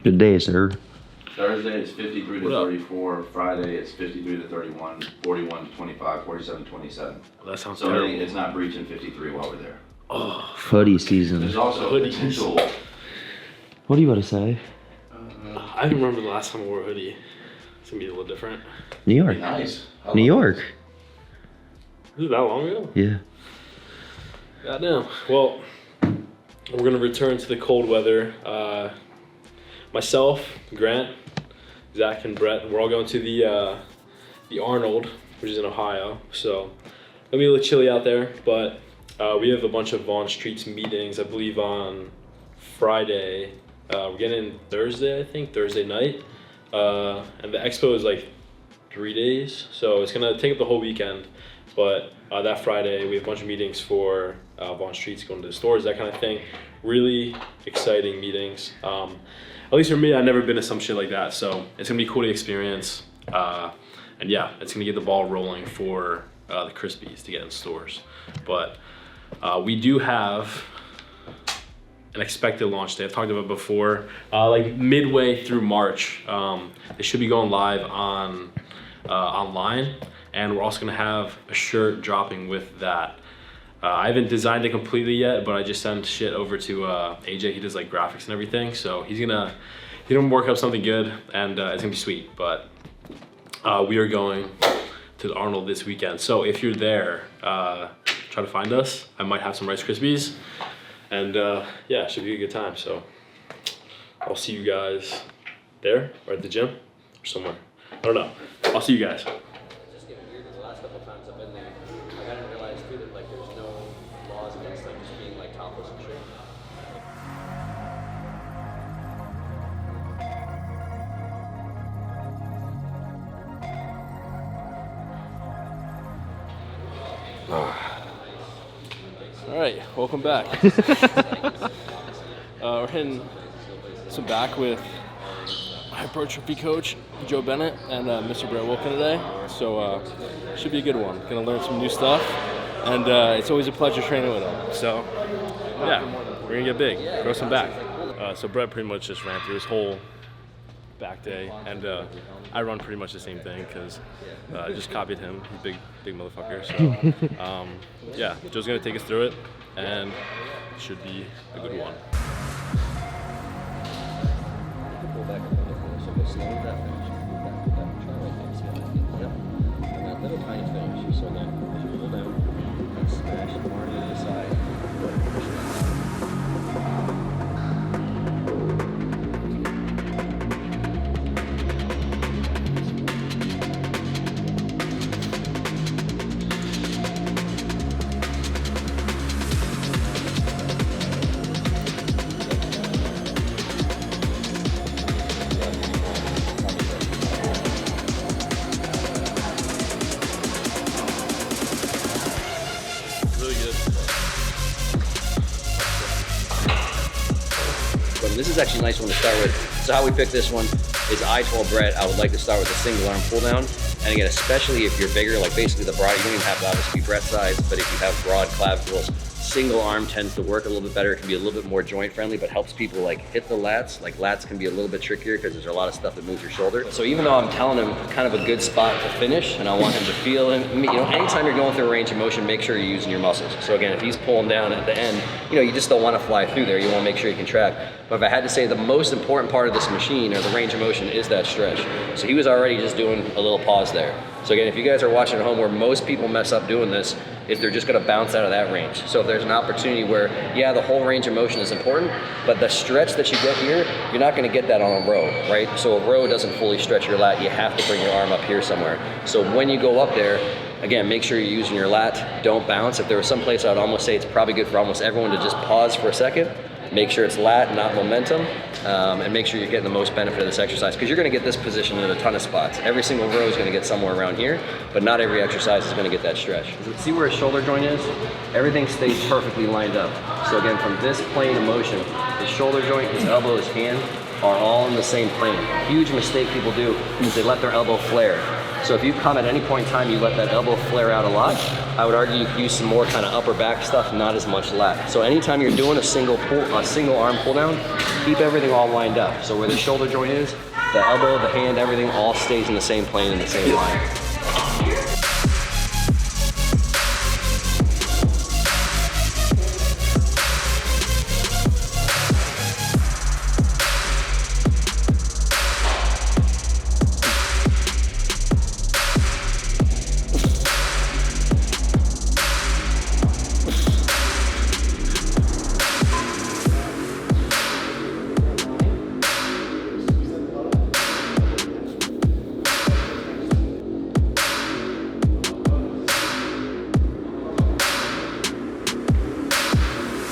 Good day, sir. Thursday is 53 to 34. Friday it's 53 to 31, 41 to 25, 47 to 27. Well, that sounds so terrible. It's not breaching 53 while we're there. Oh, hoodie season. There's also potential. What are you about to say? I remember the last time I wore a hoodie. It's gonna be a little different. New York. Nice. New York. Is it that long ago? Yeah. Goddamn. Well, we're gonna return to the cold weather. Myself, Grant, Zach, and Brett, we're all going to the Arnold, which is in Ohio. So it'll be a little chilly out there, but we have a bunch of Vaughn Streets meetings, I believe on Friday. We're getting in Thursday, I think, Thursday night. And the expo is like 3 days, so it's gonna take up the whole weekend. But that Friday, we have a bunch of meetings for Vaughn Streets, going to the stores, that kind of thing. Really exciting meetings. At least for me, I've never been to some shit like that, so it's gonna be cool to experience. And yeah, it's gonna get the ball rolling for the Crispies to get in stores. But we do have an expected launch day. I've talked about it before, like midway through March. They should be going live on online, and we're also gonna have a shirt dropping with that. I haven't designed it completely yet, but I just sent shit over to AJ. He does like graphics and everything, so he's gonna work up something good, and it's gonna be sweet. But we are going to the Arnold this weekend, so if you're there, try to find us. I might have some Rice Krispies, and yeah, it should be a good time. So I'll see you guys there, or at the gym, or somewhere. I don't know. I'll see you guys. All right, welcome back. We're hitting some back with Hypertrophy coach Joe Bennett and Mr. Brett Wilkin today. So should be a good one. Gonna learn some new stuff, and it's always a pleasure training with him. So yeah, we're gonna get big, grow some back. So Brett pretty much just ran through his whole back day, and I run pretty much the same thing because I just copied him. He's big motherfucker. So yeah, Joe's gonna take us through it, and it should be a good one. Pull back a little bit, so go slow with that finish. Pull back, try right there, see how that feels. Yep. And that little tiny finish. So again, as you pull down, and smash it more to the side. Push it down. This is actually a nice one to start with. So how we picked this one is I told Brett I would like to start with a single arm pull down. And again, especially if you're bigger, like basically the broad, you don't even have to obviously be Brett size, but if you have broad clavicles, single arm tends to work a little bit better. It can be a little bit more joint friendly, but helps people like hit the lats. Like lats can be a little bit trickier because there's a lot of stuff that moves your shoulder. So even though I'm telling him kind of a good spot to finish, and I want him to feel, and you know, anytime you're going through a range of motion, make sure you're using your muscles. So again, if he's pulling down at the end, you know, you just don't want to fly through there. You want to make sure you can track. But if I had to say the most important part of this machine or the range of motion is that stretch. So he was already just doing a little pause there. So again, if you guys are watching at home, where most people mess up doing this is they're just gonna bounce out of that range. So if there's an opportunity where, yeah, the whole range of motion is important, but the stretch that you get here, you're not gonna get that on a row, right? So a row doesn't fully stretch your lat. You have to bring your arm up here somewhere. So when you go up there, again, make sure you're using your lat, don't bounce. If there was some place I'd almost say it's probably good for almost everyone to just pause for a second, make sure it's lat, not momentum, and make sure you're getting the most benefit of this exercise, because you're gonna get this position in a ton of spots. Every single row is gonna get somewhere around here, but not every exercise is gonna get that stretch. See where his shoulder joint is? Everything stays perfectly lined up. So again, from this plane of motion, his shoulder joint, his elbow, his hand are all in the same plane. Huge mistake people do is they let their elbow flare. So if you come at any point in time, you let that elbow flare out a lot, I would argue you could use some more kind of upper back stuff, not as much lat. So anytime you're doing a single arm pull down, keep everything all lined up. So where the shoulder joint is, the elbow, the hand, everything all stays in the same plane, in the same line.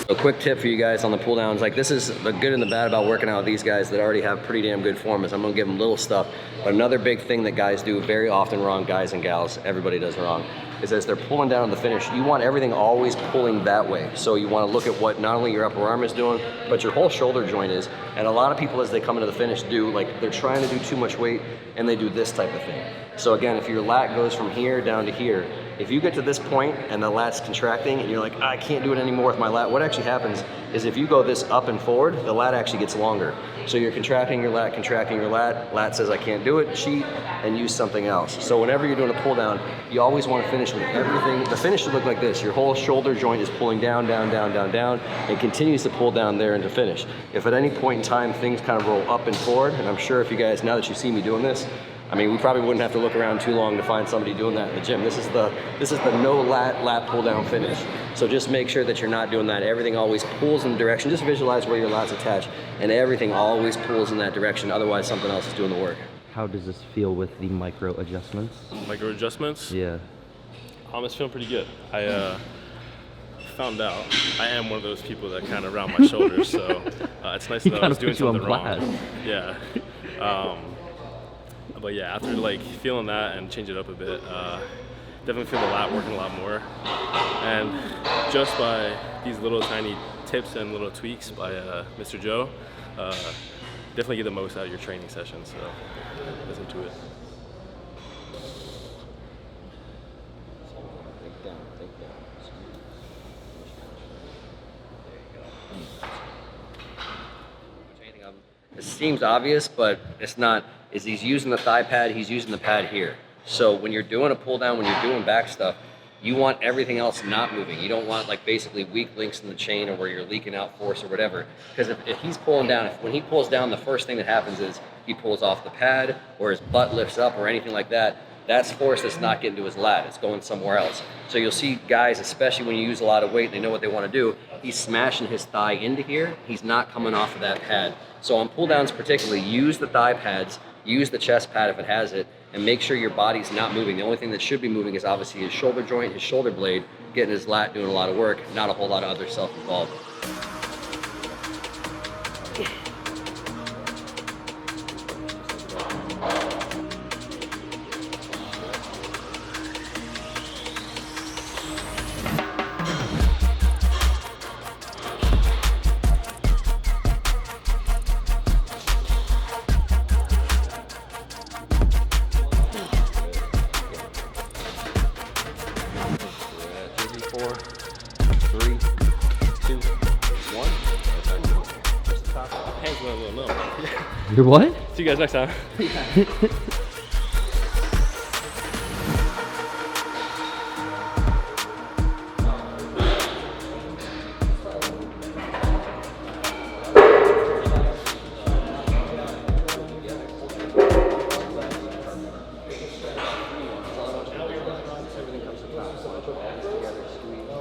A quick tip for you guys on the pull downs, like this is the good and the bad about working out with these guys that already have pretty damn good form, is I'm gonna give them little stuff. But another big thing that guys do very often wrong, guys and gals, everybody does wrong, is as they're pulling down the finish, you want everything always pulling that way. So you wanna look at what not only your upper arm is doing, but your whole shoulder joint is. And a lot of people as they come into the finish do, like they're trying to do too much weight and they do this type of thing. So again, if your lat goes from here down to here, if you get to this point and the lat's contracting and you're like, I can't do it anymore with my lat, what actually happens is if you go this up and forward, the lat actually gets longer. So you're contracting your lat, lat says I can't do it, cheat, and use something else. So whenever you're doing a pull down, you always want to finish with everything. The finish should look like this. Your whole shoulder joint is pulling down, down, down, down, down, and continues to pull down there into finish. If at any point in time things kind of roll up and forward, and I'm sure if you guys, now that you see me doing this, I mean, we probably wouldn't have to look around too long to find somebody doing that in the gym. This is the no lat pull down finish. So just make sure that you're not doing that. Everything always pulls in the direction. Just visualize where your lat's attached, and everything always pulls in that direction. Otherwise, something else is doing the work. How does this feel with the micro adjustments? Micro adjustments? Yeah. It's feeling pretty good. I found out I am one of those people that kind of round my shoulders, so it's nice that I was doing something wrong. Yeah. But yeah, after like feeling that and change it up a bit, definitely feel the lat working a lot more. And just by these little tiny tips and little tweaks by Mr. Joe, definitely get the most out of your training session. So listen to it. It seems obvious, but it's not. Is he's using the thigh pad, he's using the pad here. So when you're doing a pull down, when you're doing back stuff, you want everything else not moving. You don't want like basically weak links in the chain or where you're leaking out force or whatever. Because if he's pulling down, when he pulls down, the first thing that happens is he pulls off the pad or his butt lifts up or anything like that. That's force that's not getting to his lat, it's going somewhere else. So you'll see guys, especially when you use a lot of weight and they know what they want to do, he's smashing his thigh into here, he's not coming off of that pad. So on pull downs particularly, use the thigh pads, use the chest pad if it has it, and make sure your body's not moving. The only thing that should be moving is obviously his shoulder joint, his shoulder blade, getting his lat, doing a lot of work, not a whole lot of other stuff involved. You're what? See you guys next time.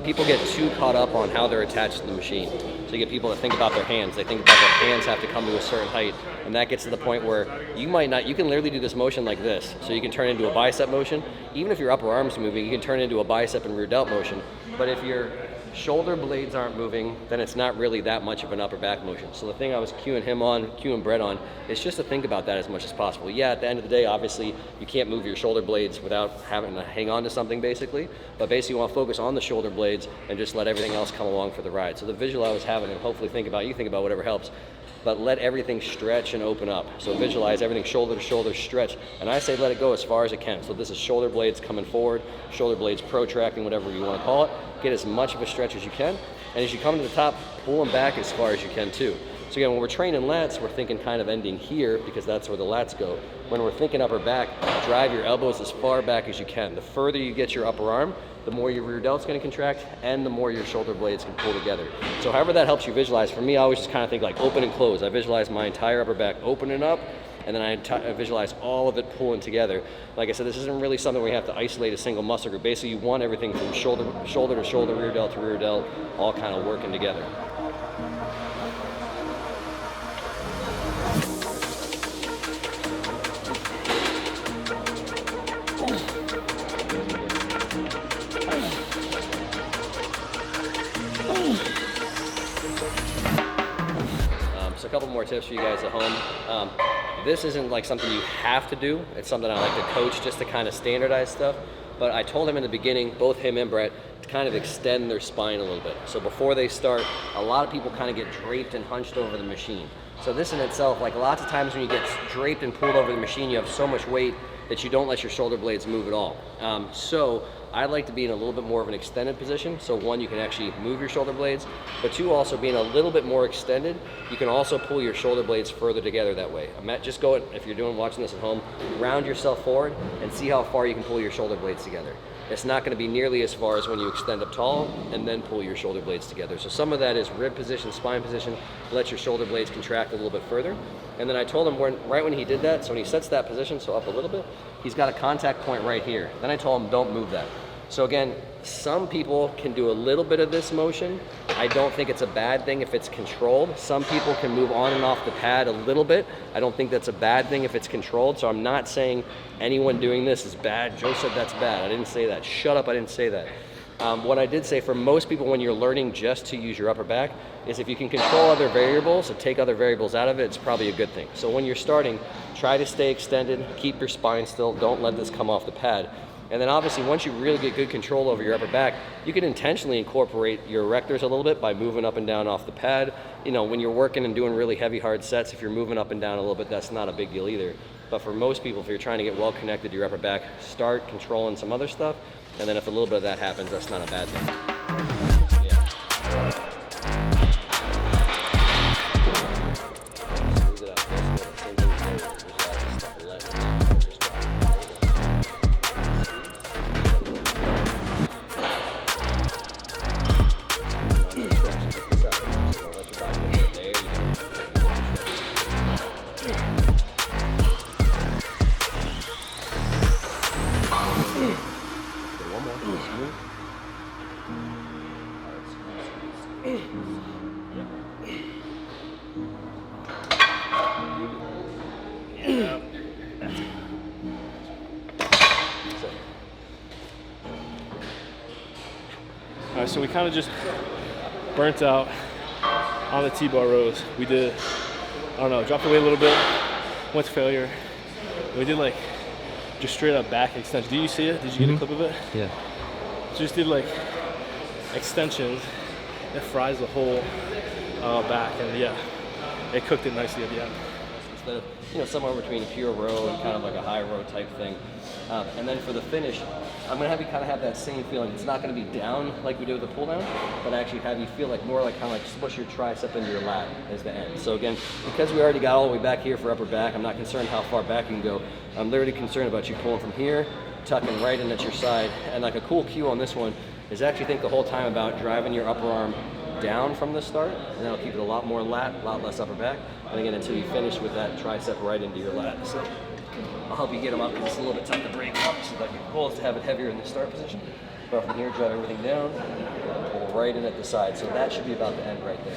People get too caught up on how they're attached to the machine. So you get people that think about their hands. They think about their hands have to come to a certain height, and that gets to the point where you might not, you can literally do this motion like this. So you can turn it into a bicep motion. Even if your upper arm's moving, you can turn it into a bicep and rear delt motion. But if your shoulder blades aren't moving, then it's not really that much of an upper back motion. So the thing I was cueing Brett on, is just to think about that as much as possible. Yeah, at the end of the day, obviously, you can't move your shoulder blades without having to hang on to something basically, but basically you want to focus on the shoulder blades and just let everything else come along for the ride. So the visual I was having, and hopefully you think about whatever helps, but let everything stretch and open up. So visualize everything shoulder to shoulder stretch. And I say let it go as far as it can. So this is shoulder blades coming forward, shoulder blades protracting, whatever you want to call it. Get as much of a stretch as you can. And as you come to the top, pull them back as far as you can too. So again, when we're training lats, we're thinking kind of ending here because that's where the lats go. When we're thinking upper back, drive your elbows as far back as you can. The further you get your upper arm, the more your rear delt's gonna contract and the more your shoulder blades can pull together. So however that helps you visualize, for me, I always just kind of think like open and close. I visualize my entire upper back opening up, and then I visualize all of it pulling together. Like I said, this isn't really something where you have to isolate a single muscle group. Basically, you want everything from shoulder to shoulder, rear delt to rear delt, all kind of working together. So a couple more tips for you guys at home. This isn't like something you have to do. It's something I like to coach just to kind of standardize stuff. But I told him in the beginning, both him and Brett, to kind of extend their spine a little bit. So before they start, a lot of people kind of get draped and hunched over the machine. So this in itself, like lots of times when you get draped and pulled over the machine, you have so much weight that you don't let your shoulder blades move at all. So I like to be in a little bit more of an extended position. So one, you can actually move your shoulder blades, but two, also being a little bit more extended, you can also pull your shoulder blades further together that way. Just go, if you're watching this at home, round yourself forward and see how far you can pull your shoulder blades together. It's not going to be nearly as far as when you extend up tall and then pull your shoulder blades together. So some of that is rib position, spine position, let your shoulder blades contract a little bit further. And then I told him right when he did that, so when he sets that position, so up a little bit, he's got a contact point right here. Then I told him don't move that. So again, some people can do a little bit of this motion. I don't think it's a bad thing if it's controlled. Some people can move on and off the pad a little bit. I don't think that's a bad thing if it's controlled. So I'm not saying anyone doing this is bad. Joe said that's bad. I didn't say that. Shut up, I didn't say that. What I did say, for most people when you're learning just to use your upper back, is if you can control other variables or take other variables out of it, it's probably a good thing. So when you're starting, try to stay extended, keep your spine still, don't let this come off the pad. And then obviously once you really get good control over your upper back, you can intentionally incorporate your erectors a little bit by moving up and down off the pad. You know, when you're working and doing really heavy, hard sets, if you're moving up and down a little bit, that's not a big deal either. But for most people, if you're trying to get well connected to your upper back, start controlling some other stuff. And then if a little bit of that happens, that's not a bad thing. All right, so we kind of just burnt out on the T-bar rows. We did, I don't know, dropped away a little bit, went to failure. We did like just straight up back extension. Did you see it? Did you get a clip of it? Yeah. So just did like extensions. It fries the whole back, and yeah, it cooked it nicely at the end. Instead of, you know, somewhere between pure row and kind of like a high row type thing. And then for the finish, I'm gonna have you kind of have that same feeling. It's not gonna be down like we did with the pull down, but actually have you feel like more like kind of like smush your tricep into your lat as the end. So again, because we already got all the way back here for upper back, I'm not concerned how far back you can go. I'm literally concerned about you pulling from here, tucking right in at your side. And like a cool cue on this one is actually think the whole time about driving your upper arm down from the start, and that'll keep it a lot more lat, a lot less upper back. And again, until you finish with that tricep right into your lat. So I'll help you get them up because it's a little bit tough to break up. So like your goal is to have it heavier in the start position. But from here, drive everything down, pull right in at the side. So that should be about the end right there.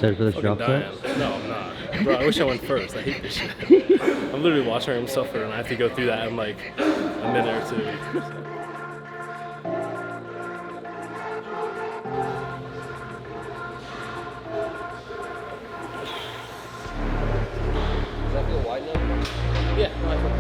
excited for this drop Dying. set? No, I'm not. Bro, I wish I went first. I hate this shit. I'm literally watching him suffer, and I have to go through that in like a minute or two. Does that feel wide enough? Yeah, I feel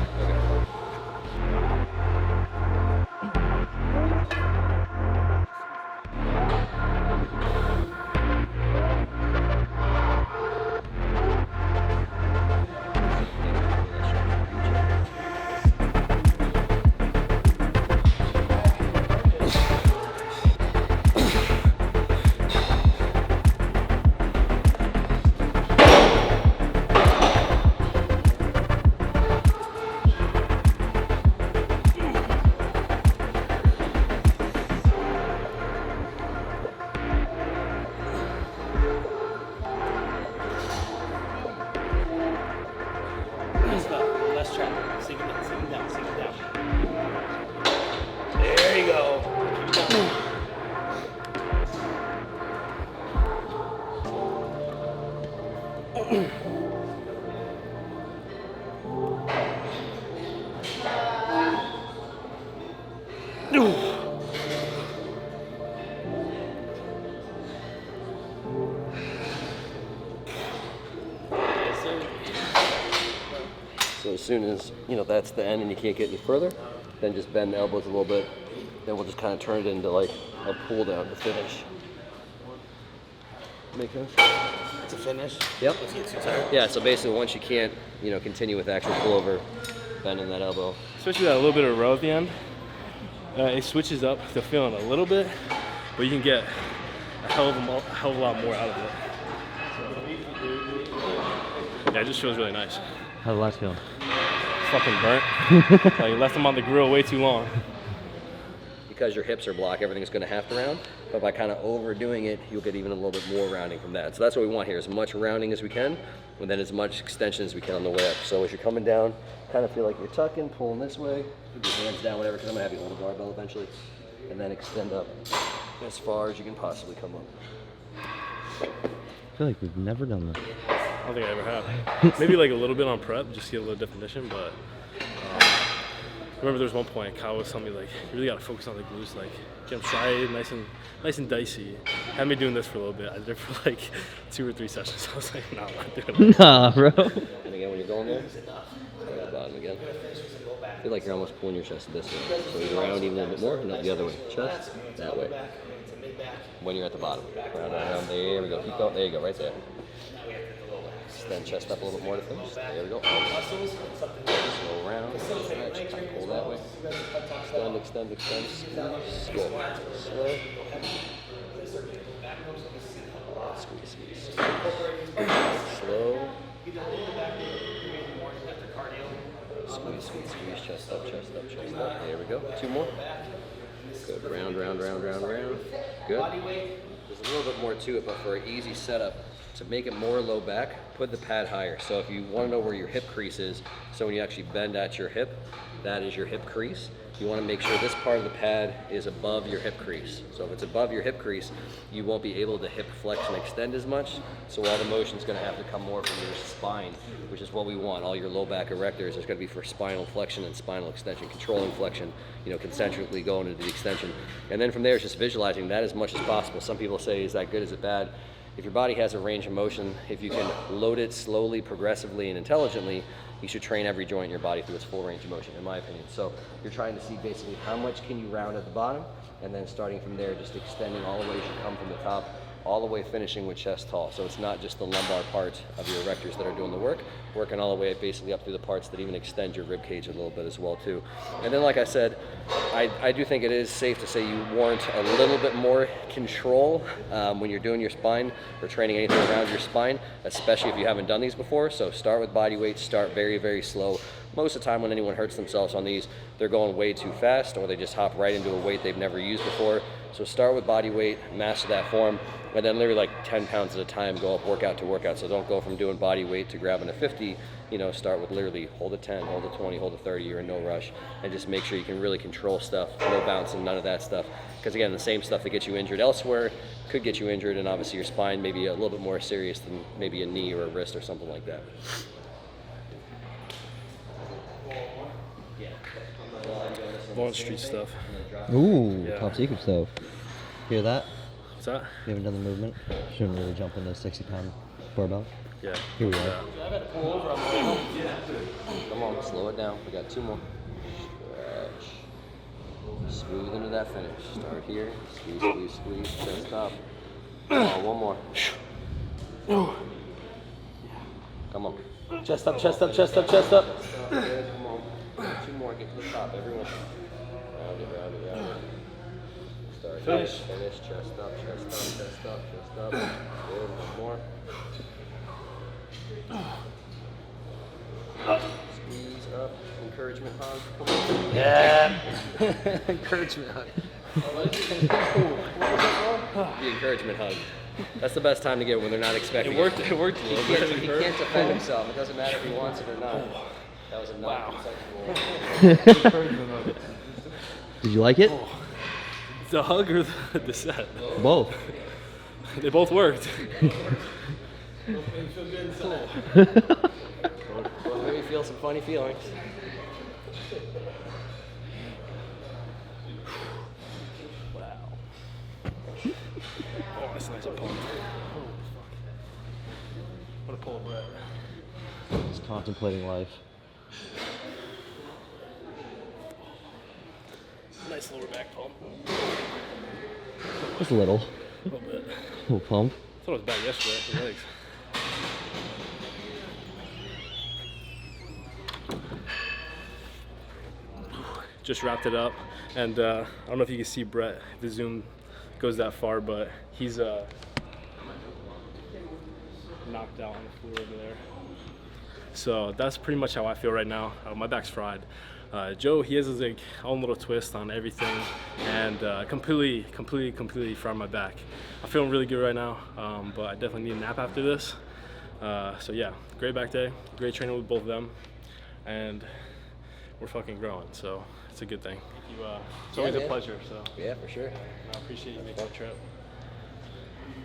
Okay. Less track. Sink it down, sink it down, sink it down. There you go. So as soon as, that's the end and you can't get any further, then just bend the elbows a little bit. Then we'll just kind of turn it into like a pull down to finish. Make sense? It's a finish. Yep. Let's get too tired. Yeah, so basically once you can't, continue with actual pullover, bending that elbow. Especially that little bit of row at the end. It switches up the feeling a little bit, but you can get a hell of a lot more out of it. Yeah, it just feels really nice. How'd the last feel? Fucking burnt. Like, left them on the grill way too long. Because your hips are blocked, everything's going to have to round. But by kind of overdoing it, you'll get even a little bit more rounding from that. So that's what we want here, as much rounding as we can, and then as much extension as we can on the way up. So as you're coming down, kind of feel like you're tucking, pulling this way, put your hands down, whatever, because I'm going to have you hold the barbell eventually, and then extend up as far as you can possibly come up. I feel like we've never done this. I don't think I ever have. Maybe like a little bit on prep, just to get a little definition, but I remember there was one point Kyle was telling me, like, you really got to focus on the glutes, like, get them striated, nice and dicey. Had me doing this for a little bit. I did it for like 2 or 3 sessions. I was like, no, I'm not doing it. Nah, bro. And again, when you're going there, go to the bottom again. I feel like you're almost pulling your chest this way. So you round even a little bit more, not the other way. Chest, that way. When you're at the bottom. Round, round, round. There we go. Keep going. There you go, right there. Extend chest up a little bit more to finish. There we go. Slow round. Stretch. Kind of pull that way. Extend, extend, extend. Squeeze. Slow. Slow. Squeeze, squeeze. Slow. Squeeze, squeeze, squeeze. Chest up, chest up, chest up. There we go. 2 more. Good. Round, round, round, round, round. Good. There's a little bit more to it, but for an easy setup, to make it more low back, put the pad higher. So if you want to know where your hip crease is, so when you actually bend at your hip, that is your hip crease. You want to make sure this part of the pad is above your hip crease. So if it's above your hip crease, you won't be able to hip flex and extend as much. So all the motion is going to have to come more from your spine, which is what we want. All your low back erectors is going to be for spinal flexion and spinal extension, controlling flexion, concentrically going into the extension. And then from there, it's just visualizing that as much as possible. Some people say, is that good, is it bad? If your body has a range of motion, if you can load it slowly, progressively, and intelligently, you should train every joint in your body through its full range of motion, in my opinion. So you're trying to see basically how much can you round at the bottom, and then starting from there, just extending all the way as you come from the top, all the way finishing with chest tall. So it's not just the lumbar part of your erectors that are doing the work, working all the way basically up through the parts that even extend your rib cage a little bit as well too. And then like I said, I do think it is safe to say you warrant a little bit more control when you're doing your spine or training anything around your spine, especially if you haven't done these before. So start with body weight, start very, very slow. Most of the time when anyone hurts themselves on these, they're going way too fast, or they just hop right into a weight they've never used before. So start with body weight, master that form, and then literally like 10 pounds at a time, go up workout to workout. So don't go from doing body weight to grabbing a 50, start with literally hold a 10, hold a 20, hold a 30, you're in no rush, and just make sure you can really control stuff, no bouncing, none of that stuff. Because again, the same stuff that gets you injured elsewhere could get you injured, and obviously your spine may be a little bit more serious than maybe a knee or a wrist or something like that. Vaughn Street stuff. Ooh, Yeah. top secret stuff. Hear that? What's that? You haven't done the movement? Shouldn't really jump into a 60-pound barbell. Yeah. Here we Yeah. go. Come on, slow it down. We got 2 more. Stretch. Smooth into that finish. Start here. Squeeze, squeeze, squeeze. Chest up. Come on, 1 more. Come on. Chest up, chest up, chest up, chest up. Good, come on. 2 more. Get to the top, everyone. Round it, round it, round it. Start Finish. here. Finish. Chest up, chest up, chest up, chest up. Good. 1 more. Squeeze up. Encouragement hug. Come on. Yeah. Encouragement hug. The encouragement hug. That's the best time to get when they're not expecting It worked. It worked a He little can't, bit. he can't defend himself. It doesn't matter if he wants it or not. That was a non-consensual. Did you like it? The hug or the set? Both. They both worked. Well, maybe feel some funny feelings. Wow. Oh, that's nice and pumped. What a pull, Brett. Just contemplating life. Nice lower back pump. Just a little. A little bit. Little pump. I thought it was bad yesterday for legs. Just wrapped it up, and I don't know if you can see Brett. The zoom goes that far, but he's knocked out on the floor over there. So that's pretty much how I feel right now. My back's fried. Joe, he has his like own little twist on everything, and completely fried my back. I'm feeling really good right now, but I definitely need a nap after this. So yeah, great back day, great training with both of them, and we're fucking growing, so it's a good thing. It's always a pleasure, so Yeah, for sure. I appreciate you making the trip.